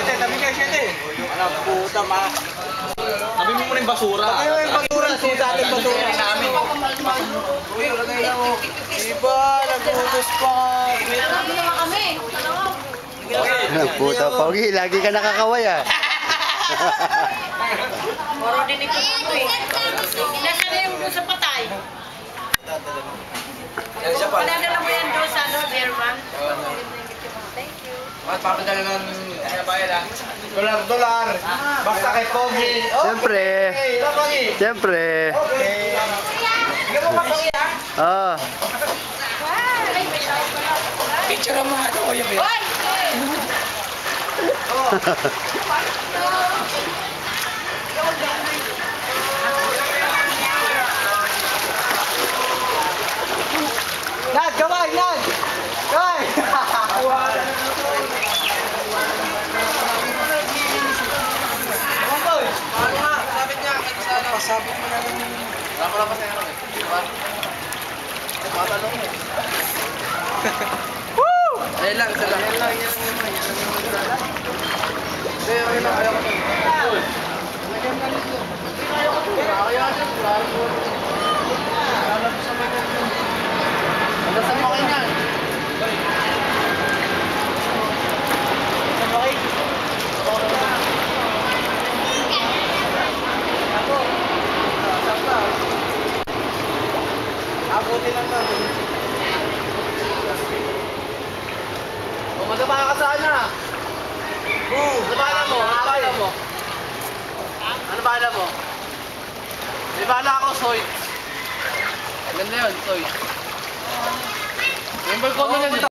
tabi ka, 7. Alam, puta, tabi mo muna yung basura. Tabi mo yung basura, sa ating basura. Uy, lagay na mo. Diba, nag-utos pa. Ano naman kami? Puta, Pogi, lagi ka nakakaway ah. Puro dinig ko ito eh. Nasaan na yung doon sa patay? Padadala mo yan doon sa Berman. Thank you. At papadala ng bayad ah. Dolar. Basta kay Pogi. Siyempre. Siyempre. Okay. Hindi mo Pogi ha? Oo. Picture mo nga ito, Kuya Bill. Nad, kamay, Nad! Kamay! Paano nga? Sabit niya. Pasabit mo na rin. Wala ko lang pa sa'yo. Diba? Matalong mo. Woo! Ayun lang, isa lang. Ayun lang, yan naman. Hindi, ayun lang. Ayaw ko ito. Lagyan ka nito. Ayaw ko ito. Ayaw ko ito. Ayaw ko ito. Saan mo kayo niyan? Saan mo kayo? Abutin lang to. Madaba ka sana. Ano bala mo? Ano bala mo? Ano bala mo? May bala ako, Soy. Ganda yun, Soy. Member ko mo yan.